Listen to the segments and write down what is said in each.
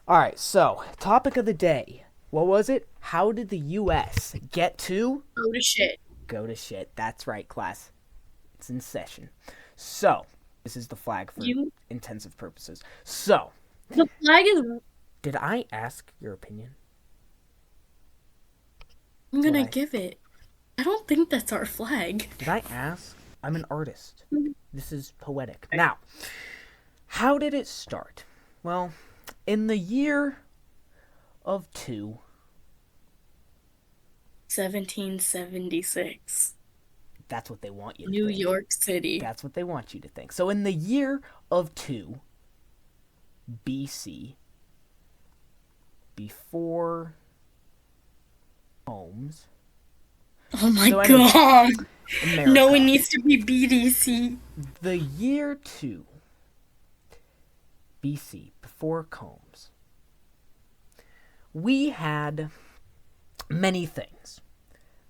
All right, so topic of the day. What was it? How did the U.S. get to Go to shit. go to shit? That's right, class. It's in session. So, this is the flag for You intensive purposes. So, the flag is did I ask your opinion? I'm Did gonna I? give it. I don't think that's our flag. Did I ask? I'm an artist. This is poetic. Now, how did it start? Well, in the year of two, 1776. that's what they want you to New think. York City. That's what they want you to think. So, in the year of 2 BC, before Holmes. Oh my So, anyway, god. No one America. needs to be BDC. The year 2 BC, before Combs, we had many things.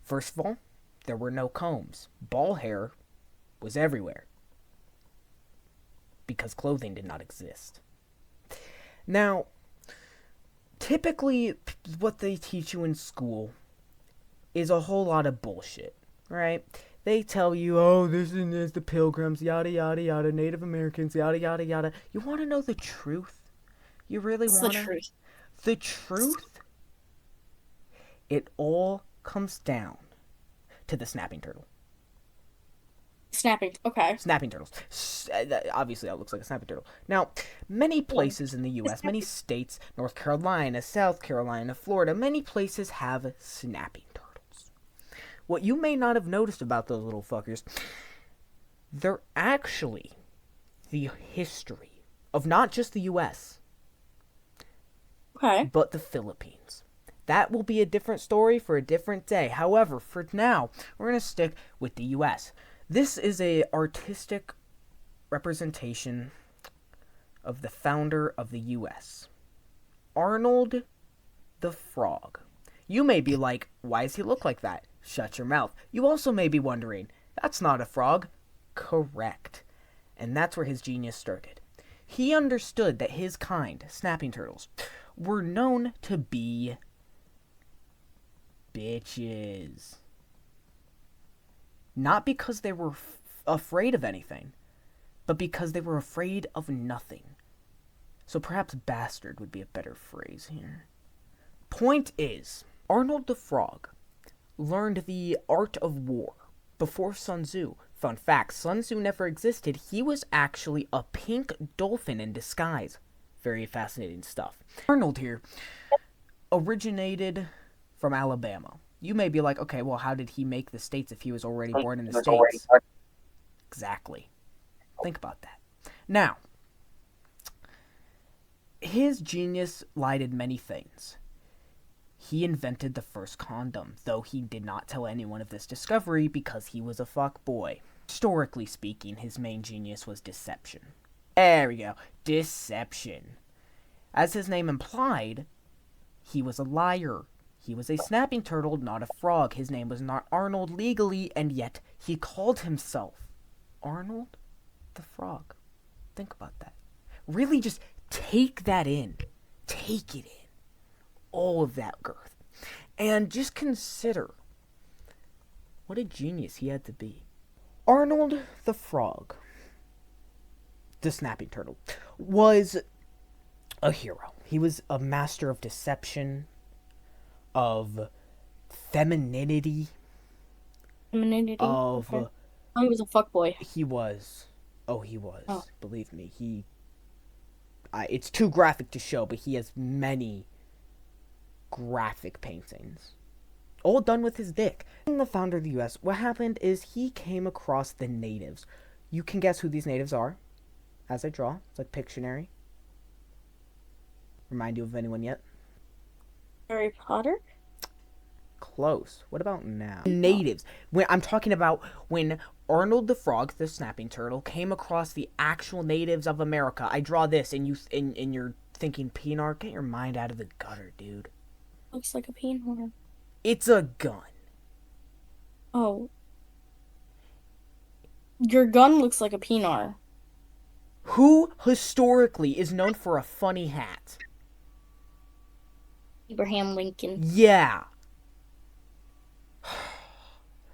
First of all, there were no combs. Ball hair was everywhere because clothing did not exist. Now, typically, what they teach you in school is a whole lot of bullshit, right? They tell you, oh, this and this, the pilgrims, yada, yada, yada, Native Americans, yada, yada, yada. You want to know the truth? You really It's the want to? truth. The truth? It all comes down to the snapping turtle. Snapping. Okay. Snapping turtles. Obviously, that looks like a snapping turtle. Now, many One. places in the U.S., many states, North Carolina, South Carolina, Florida, many places have snapping turtles. What you may not have noticed about those little fuckers, they're actually the history of not just the U.S., Okay. but the Philippines. That will be a different story for a different day. However, for now, we're going to stick with the U.S. This is a artistic representation of the founder of the U.S., Arnold the Frog. You may be like, why does he look like that? Shut your mouth. You also may be wondering, that's not a frog. Correct. And that's where his genius started. He understood that his kind, snapping turtles, were known to be bitches. Not because they were afraid of anything, but because they were afraid of nothing. So perhaps bastard would be a better phrase here. Point is, Arnold the Frog learned the art of war before Sun Tzu. Fun fact, Sun Tzu never existed. He was actually a pink dolphin in disguise. Very fascinating stuff. Arnold here originated from Alabama. You may be like, okay, well, how did he make the States if he was already born in the States? Exactly. Think about that. Now, his genius lied in many things. He invented the first condom, though he did not tell anyone of this discovery because he was a fuck boy. Historically speaking, his main genius was deception. There we go. Deception. As his name implied, he was a liar. He was a snapping turtle, not a frog. His name was not Arnold legally, and yet he called himself Arnold the Frog. Think about that. Really just take that in. Take it in. All of that girth. And just consider what a genius he had to be. Arnold the Frog, the snapping turtle, was a hero. He was a master of deception, of femininity, Femininity. Okay. of Oh, he was a fuckboy. he was. Oh, he was. Oh. Believe me, he. It's too graphic to show, but he has many graphic paintings, all done with his dick. Being the founder of the U.S., what happened is he came across the natives. You can guess who these natives are, as I draw. It's like Pictionary. Remind you of anyone yet? Harry Potter? Close. What about now? Natives. When I'm talking about when Arnold the Frog, the snapping turtle, came across the actual natives of America. I draw this, and you're thinking Pinar. Get your mind out of the gutter, dude. Looks like a peanhorn. It's a gun. Oh. Your gun looks like a peenar. Who historically is known for a funny hat? Abraham Lincoln. Yeah.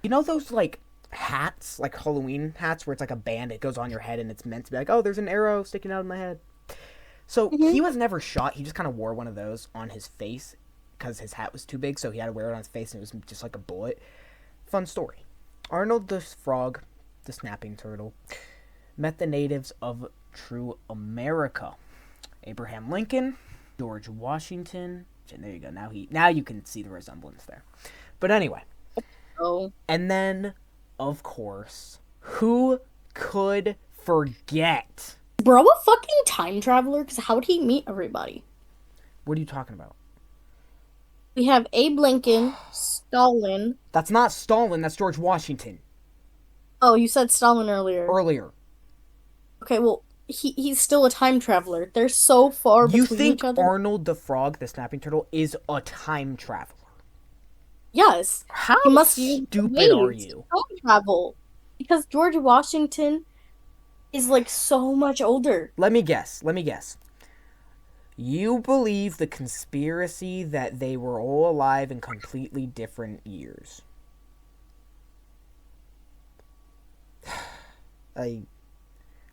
You know those, like, hats, like Halloween hats, where it's like a band, it goes on your head, and it's meant to be like, oh, there's an arrow sticking out of my head. So Mm-hmm. he was never shot. He just kind of wore one of those on his face because his hat was too big, so he had to wear it on his face, and it was just like a bullet. Fun story. Arnold the Frog, the snapping turtle, met the natives of true America. Abraham Lincoln, George Washington. And there you go. Now you can see the resemblance there. But anyway. Oh. And then, of course, who could forget? Bro, a fucking time traveler? Because how'd he meet everybody? What are you talking about? We have Abe Lincoln, Stalin. That's not Stalin, that's George Washington. Oh, you said Stalin earlier. Earlier. Okay, well, he's still a time traveler. They're so far You between think each other. Arnold the Frog, the snapping turtle, is a time traveler? Yes. How He must use stupid are waves to you? time travel. Because George Washington is like so much older. Let me guess. You believe the conspiracy that they were all alive in completely different years. Did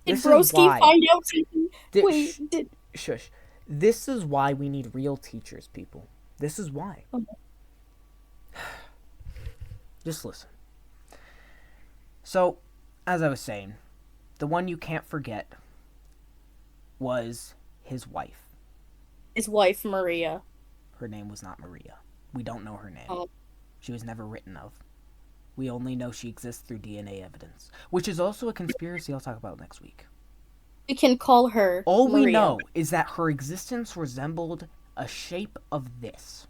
This is Broski why. find out something? Shush. This is why we need real teachers, people. This is why. Okay. Just listen. So, as I was saying, the one you can't forget was his wife. His wife, Maria. Her name was not Maria. We don't know her name. Oh. She was never written of. We only know she exists through DNA evidence, which is also a conspiracy I'll talk about next week. We can call her All Maria. we know is that her existence resembled a shape of this.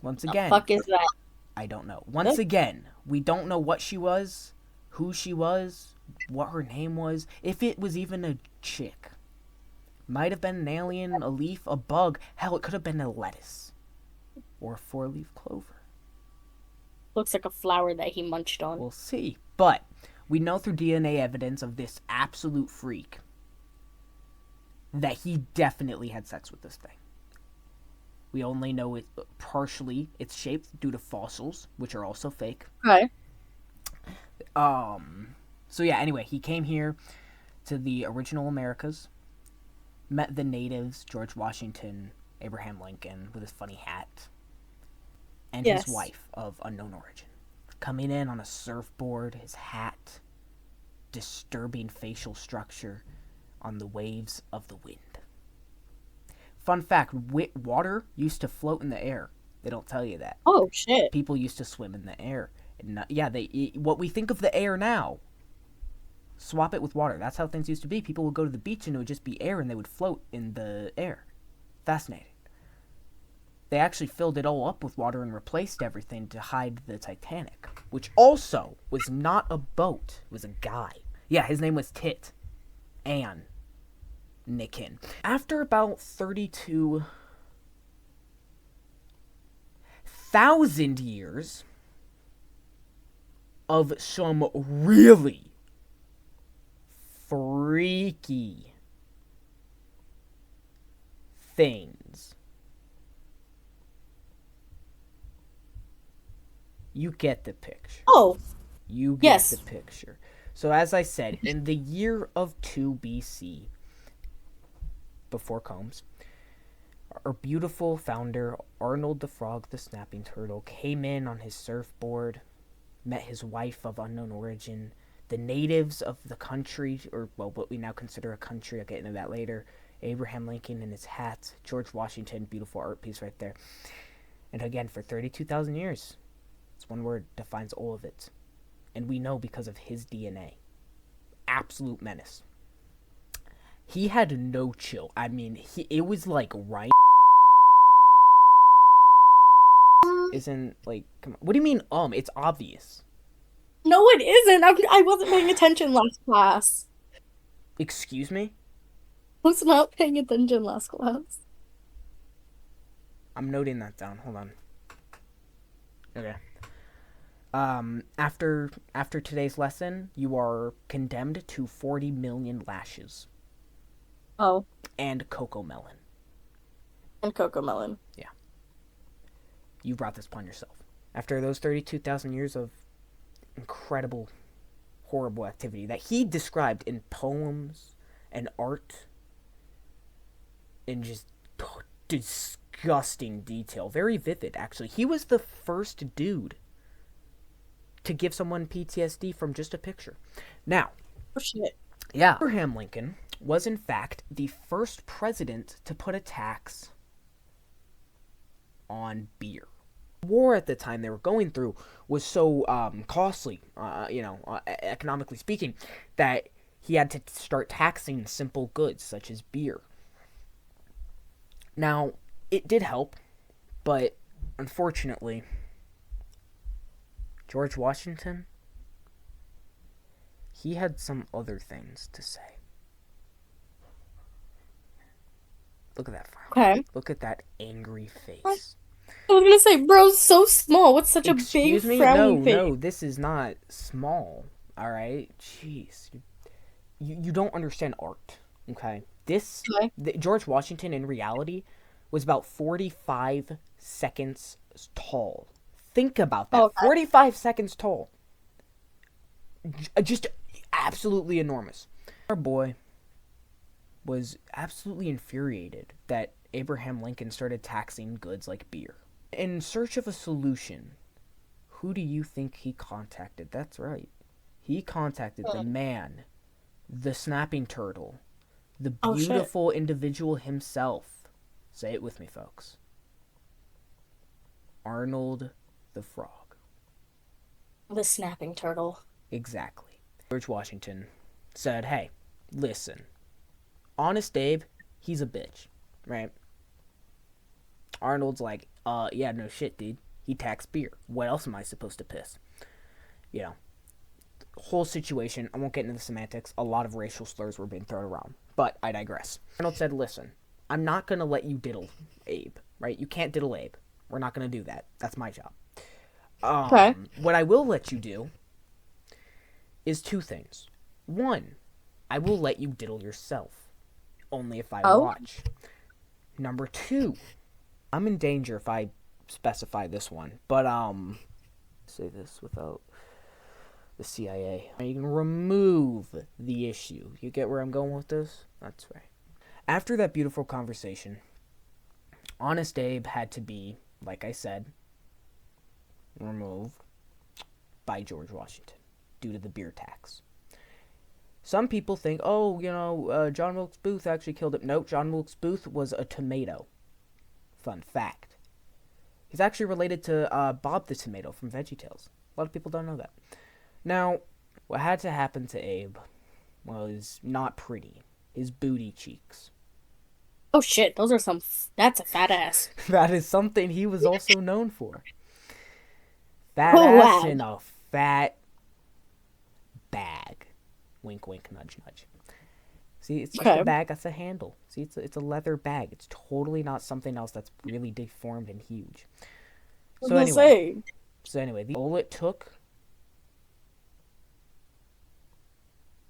Once again, The fuck is that? I don't know. Once again, we don't know what she was, who she was, what her name was, if it was even a chick. Might have been an alien, a leaf, a bug. Hell, it could have been a lettuce. Or a four-leaf clover. Looks like a flower that he munched on. We'll see. But we know through DNA evidence of this absolute freak that he definitely had sex with this thing. We only know it partially its shaped due to fossils, which are also fake. Okay. So yeah, anyway, he came here to the original Americas, met the natives, George Washington, Abraham Lincoln with his funny hat, and his wife of unknown origin. Coming in on a surfboard, his hat, disturbing facial structure on the waves of the wind. Fun fact, water used to float in the air. They don't tell you that. Oh, shit. People used to swim in the air. And what we think of the air now, swap it with water. That's how things used to be. People would go to the beach and it would just be air and they would float in the air. Fascinating. They actually filled it all up with water and replaced everything to hide the Titanic, which also was not a boat. It was a guy. Yeah, his name was Tit. Ann Nikin. After about 32,000 years of some really freaky things, you get the picture. Oh. You get the picture. So as I said, in the year of 2 BC, before Combs, our beautiful founder, Arnold the Frog, the snapping turtle, came in on his surfboard, met his wife of unknown origin, the natives of the country, or, well, what we now consider a country, I'll get into that later, Abraham Lincoln in his hat, George Washington, beautiful art piece right there. And again, for 32,000 years, it's one word, defines all of it. And we know because of his DNA. Absolute menace. He had no chill. I mean, it was like right. Isn't like, come on. What do you mean, It's obvious. No, it isn't. I wasn't paying attention last class. Excuse me? I was not paying attention last class. I'm noting that down. Hold on. Okay. After today's lesson, you are condemned to 40 million lashes. Oh. And Cocomelon. And Cocomelon. Yeah. You brought this upon yourself. After those 32,000 years of incredible, horrible activity that he described in poems and art in just disgusting detail. Very vivid, actually. He was the first dude to give someone PTSD from just a picture. Now, Oh shit. yeah, Abraham Lincoln was in fact the first president to put a tax on beer. The war at the time they were going through was so costly, economically speaking, that he had to start taxing simple goods such as beer. Now, it did help, but unfortunately, George Washington, he had some other things to say. Look at that frown. Okay. Look at that angry face. I was gonna say, bro's so small. What's such a big Excuse me? frowny face? No, this is not small. Alright? Jeez. You don't understand art. Okay? George Washington, in reality, was about 45 seconds tall. Think about that. Okay. 45 seconds tall. Just absolutely enormous. Our boy was absolutely infuriated that Abraham Lincoln started taxing goods like beer. In search of a solution, who do you think he contacted? That's right. He contacted the man, the snapping turtle, the beautiful individual himself. Say it with me, folks. Arnold the Frog. The snapping turtle. Exactly. George Washington said, hey, listen. Honest Abe, he's a bitch, right? Arnold's like, yeah, no shit, dude. He taxed beer. What else am I supposed to piss? You know, whole situation, I won't get into the semantics. A lot of racial slurs were being thrown around, but I digress. Arnold said, listen, I'm not going to let you diddle Abe, right? You can't diddle Abe. We're not going to do that. That's my job. Okay. What I will let you do is two things. One, I will let you diddle yourself. Only if I watch. Number two, I'm in danger if I specify this one, but say this without the CIA. You can remove the issue. You get where I'm going with this? That's right. After that beautiful conversation, Honest Abe had to be, like I said, removed by George Washington due to the beer tax. Some people think, John Wilkes Booth actually killed him. Nope, John Wilkes Booth was a tomato. Fun fact. He's actually related to Bob the Tomato from VeggieTales. A lot of people don't know that. Now, what had to happen to Abe was not pretty. His booty cheeks. Oh shit, those are some. That's a fat ass. That is something he was also known for. Fat ass in a fat bag. Wink, wink, nudge, nudge. See, it's just a bag. That's a handle. See, it's a leather bag. It's totally not something else that's really deformed and huge. So anyway, all it took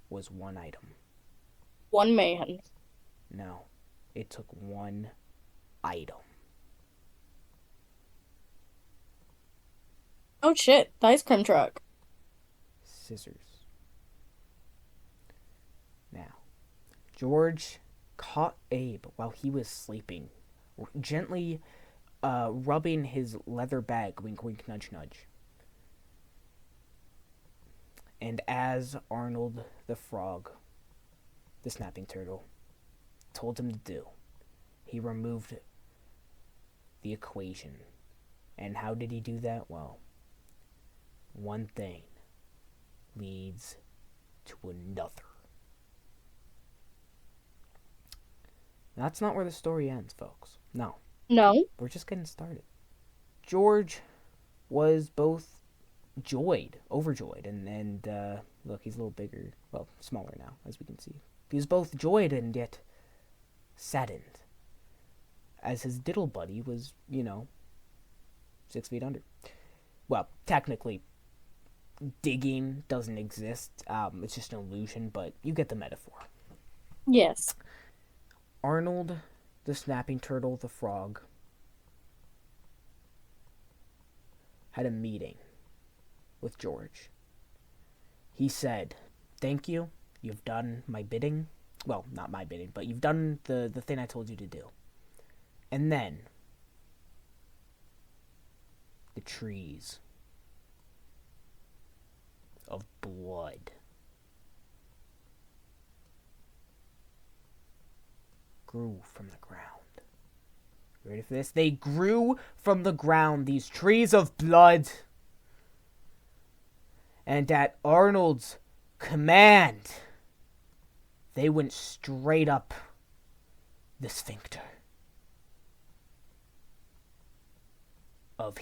was one item. One man. No, it took one item. Oh shit, the ice cream truck. Scissors. Now, George caught Abe while he was sleeping, gently rubbing his leather bag, wink, wink, nudge, nudge. And as Arnold the Frog, the snapping turtle, told him to do, he removed the equation. And how did he do that? Well, one thing leads to another. That's not where the story ends, folks. No. We're just getting started. George was both overjoyed, and look, he's a little bigger, well, smaller now, as we can see. He was both joyed and yet saddened, as his diddle buddy was, 6 feet under. Well, technically, digging doesn't exist. It's just an illusion, but you get the metaphor. Yes. Arnold, the snapping turtle, the frog, had a meeting with George. He said, "Thank you. You've done my bidding. Well, not my bidding, but you've done the thing I told you to do." And then the trees of blood grew from the ground. Ready for this? They grew from the ground, these trees of blood. And at Arnold's command, they went straight up the sphincter of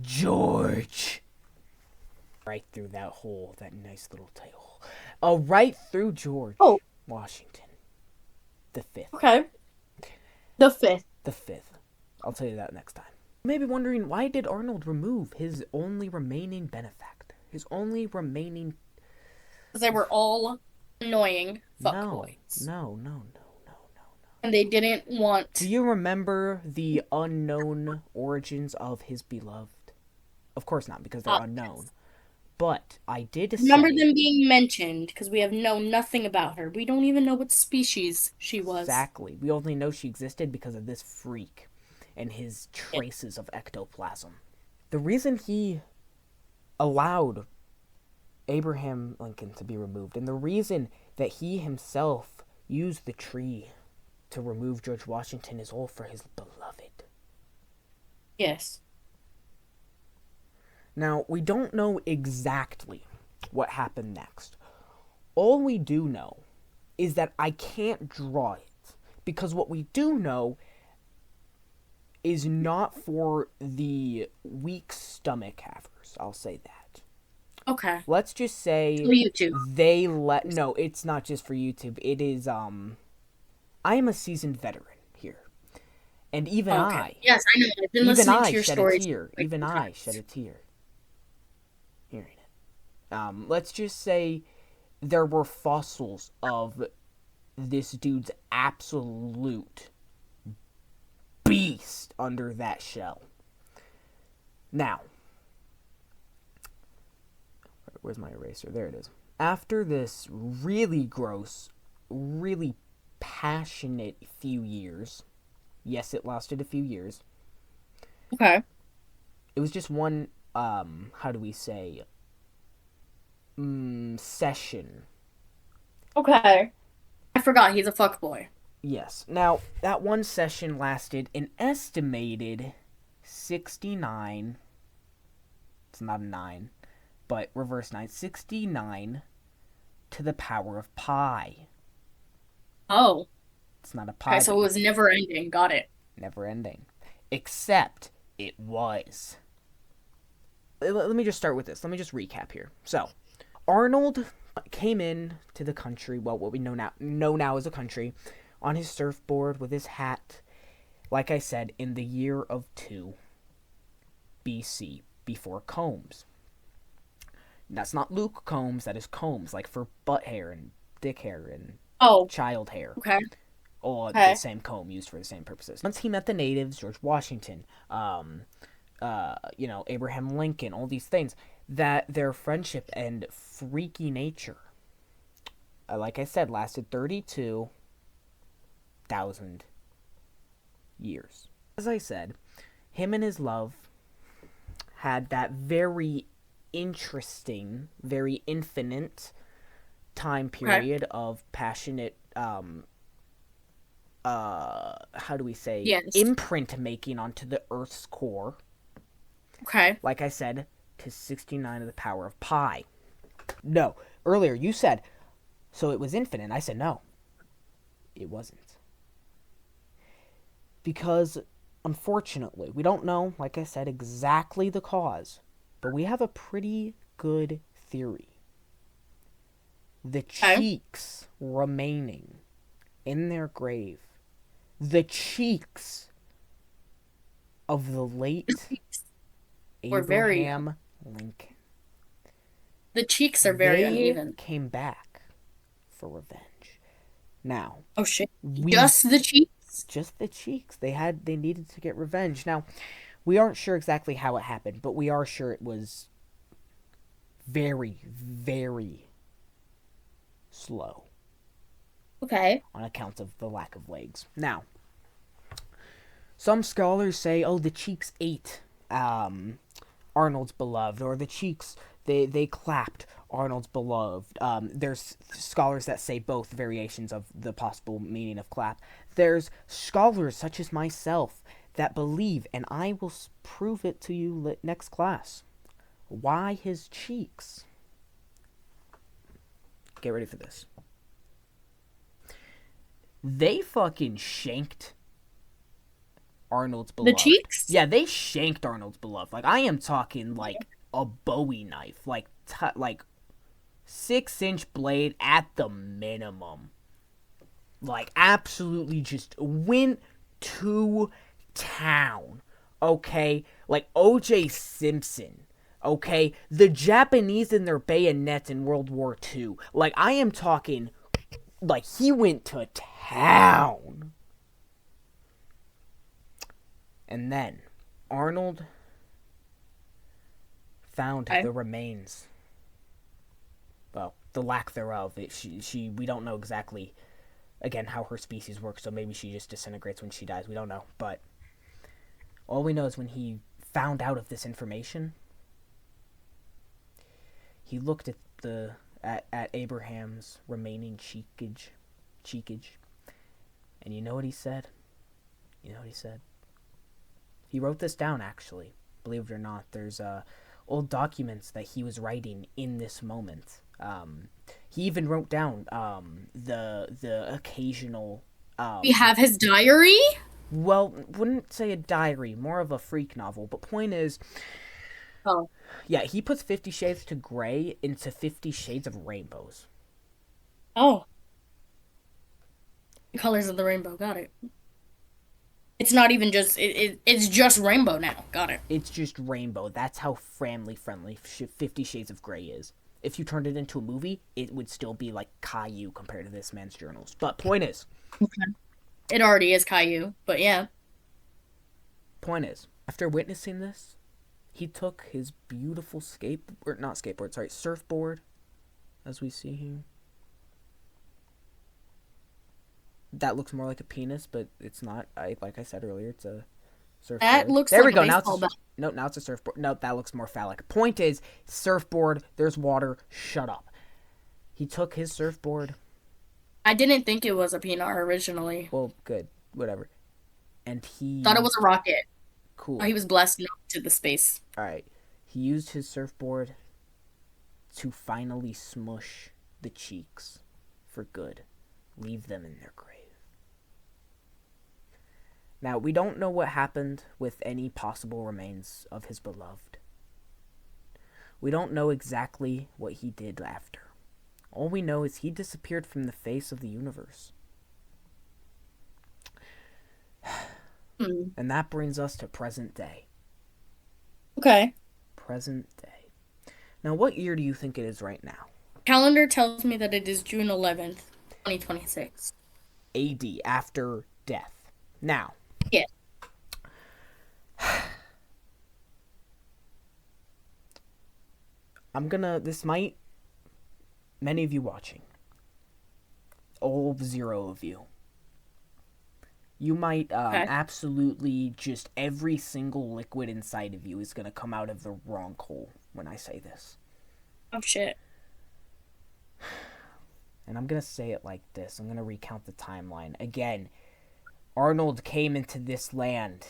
George. Right through that hole, that nice little tight hole. Right through George Washington. The 5th. Okay. The 5th. The 5th. I'll tell you that next time. You may be wondering, why did Arnold remove his only remaining benefactor? His only remaining... Because they were all annoying fuckboys. No. And they didn't want... Do you remember the unknown origins of his beloved? Of course not, because they're unknown. Yes. But I did remember them being mentioned, because we have known nothing about her. We don't even know what species she was. Exactly. We only know she existed because of this freak and his traces of ectoplasm. The reason he allowed Abraham Lincoln to be removed, and the reason that he himself used the tree to remove George Washington, is all for his beloved. Yes. Now, we don't know exactly what happened next. All we do know is that I can't draw it, because what we do know is not for the weak stomach havers. I'll say that. Okay. Let's just say for YouTube. No, it's not just for YouTube. It is I am a seasoned veteran here. And even Yes, I know. I've been listening to your stories. Even I shed a tear hearing it. Let's just say there were fossils of this dude's absolute beast under that shell. Now, where's my eraser? There it is. After this really gross, really passionate few years, yes, it lasted a few years. Okay. It was just one, how do we say, session. Okay. I forgot he's a fuckboy. Yes. Now, that one session lasted an estimated 69, it's not a 9, but reverse 9, 69 to the power of pi. Oh. It's not a pi. Okay, so it was never ending. Got it. Never ending. Except it was. Let me just start with this. Let me just recap here. So, Arnold came in to the country, well, what we know now as a country, on his surfboard with his hat, like I said, in the year of 2 BC, before combs. That's not Luke Combs, that is combs, like for butt hair and dick hair and child hair. Okay. Or the same comb used for the same purposes. Once he met the natives, George Washington, Abraham Lincoln, all these things, that their friendship and freaky nature, like I said, lasted 32,000 years. As I said, him and his love had that very interesting, very infinite time period of passionate, how do we say, imprint making onto the Earth's core. Okay. Like I said, to 69 to the power of pi. No, earlier you said, so it was infinite. I said no, it wasn't. Because, unfortunately, we don't know, like I said, exactly the cause, but we have a pretty good theory. The cheeks remaining in their grave, the cheeks of the late Abraham Lincoln. The cheeks are very uneven. Came back for revenge. Now, oh shit! Just the cheeks. Just the cheeks. They needed to get revenge. Now, We aren't sure exactly how it happened, but we are sure it was very, very slow Okay. on account of the lack of legs. Now, some scholars say, oh, the cheeks ate Arnold's beloved, or the cheeks they clapped Arnold's beloved. There's scholars that say both variations of the possible meaning of clap. There's scholars such as myself that believe, and I will prove it to you next class, why his cheeks. Get ready for this. They fucking shanked Arnold's The beloved. cheeks? Yeah, they shanked Arnold's beloved. Like, I am talking like a Bowie knife, like 6-inch blade at the minimum. Like, absolutely just went to town. Okay, like O.J. Simpson. Okay, the Japanese and their bayonets in World War II. Like, I am talking, like, he went to town. And then Arnold found Okay. the remains. Well, the lack thereof. We don't know exactly, again, how her species works, so maybe she just disintegrates when she dies. We don't know. But all we know is when he found out of this information, he looked at Abraham's remaining cheekage, and you know what he said? He wrote this down, actually. Believe it or not, there's old documents that he was writing in this moment. He even wrote down the occasional. We have his diary? Well, wouldn't say a diary, more of a freak novel. But point is, Oh. yeah, he puts 50 Shades to Grey into 50 Shades of Rainbows. Oh. The colors of the rainbow. Got it. It's not even just it's just rainbow now. Got it. It's just rainbow. That's how family friendly 50 Shades of Grey is. If you turned it into a movie, it would still be like Caillou compared to this man's journals. But point is, Okay. It already is Caillou, but yeah. after witnessing this, he took his beautiful surfboard, as we see here. That looks more like a penis, but it's not. Like I said earlier, it's a surfboard. That looks there like we go. a Now baseball bat. now it's a surfboard. No, that looks more phallic. Point is, surfboard. There's water. Shut up. He took his surfboard. I didn't think it was a peanut originally. Well, good, whatever. And he Thought it was a rocket. cool. Oh, he was blessed enough to the space. All right. He used his surfboard to finally smush the cheeks for good, leave them in their grave. Now, we don't know what happened with any possible remains of his beloved. We don't know exactly what he did after. All we know is he disappeared from the face of the universe. And that brings us to present day. Okay. Present day. Now, what year do you think it is right now? Calendar tells me that it is June 11th, 2026. AD, after death. Now. Yeah. Many of you watching, all 0 of you, you might Okay. absolutely just every single liquid inside of you is going to come out of the wrong hole when I say this. Oh, shit. And I'm going to say it like this. I'm going to recount the timeline. Again, Arnold came into this land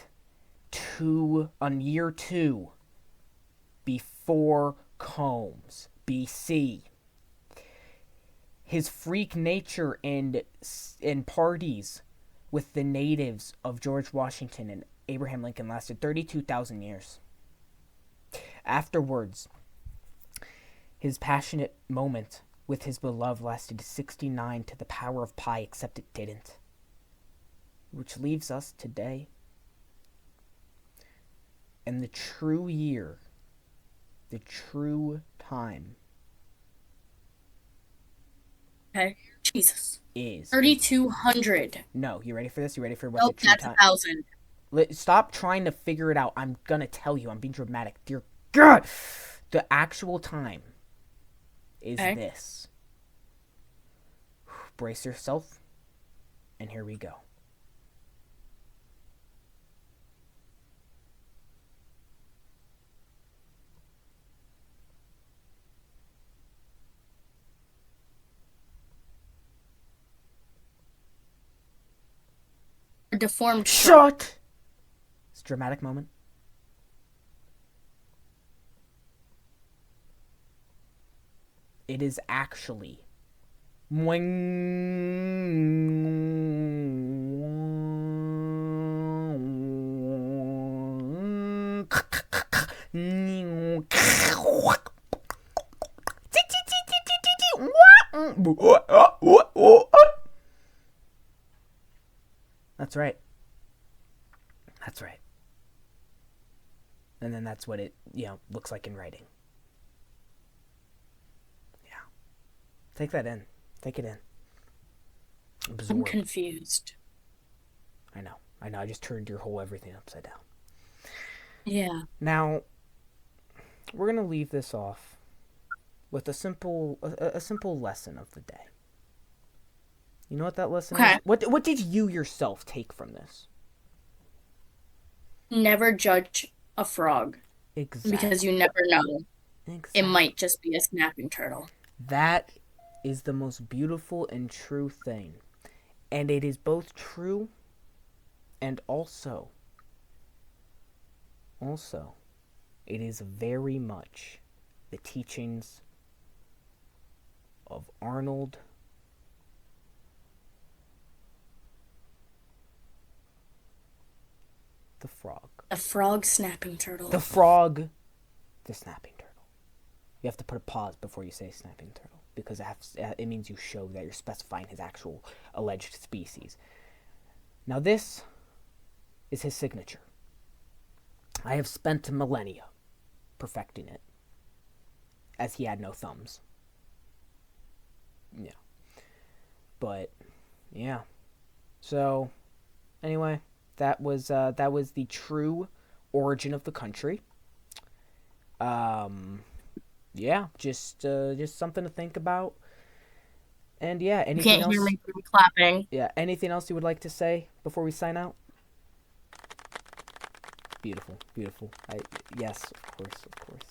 on year 2 before Combs, BC. His freak nature and parties with the natives of George Washington and Abraham Lincoln lasted 32,000 years. Afterwards, his passionate moment with his beloved lasted 69 to the power of pi, except it didn't. Which leaves us today. And the true year, the true time Okay. Jesus. is 3,200. no. You ready for this? You ready for what Nope, the true that's time? 1,000. Stop trying to figure it out. I'm gonna tell you. I'm being dramatic. Dear God. The actual time is Okay. this. Brace yourself. And here we go. A deformed shark. Shut! It's a dramatic moment. It is actually. That's right. That's right. And then that's what it, looks like in writing. Yeah. Take that in. Take it in. Absorb. I'm confused. I know. I just turned your whole everything upside down. Yeah. Now, we're going to leave this off with a simple lesson of the day. You know what that lesson is? What did you yourself take from this? Never judge a frog. Exactly. Because you never know. Exactly. It might just be a snapping turtle. That is the most beautiful and true thing. And it is both true and also, it is very much the teachings of Arnold the frog. The frog snapping turtle. The frog, the snapping turtle. You have to put a pause before you say snapping turtle, because it means you show that you're specifying his actual alleged species. Now this is his signature. I have spent millennia perfecting it, as he had no thumbs. Yeah. But, yeah. So, anyway, that was the true origin of the country. Yeah, just something to think about. And yeah, anything else? You can't hear me from clapping. Yeah, anything else you would like to say before we sign out? Beautiful. Yes, of course,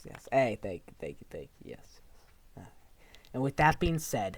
yes. Hey, thank you, yes. And with that being said,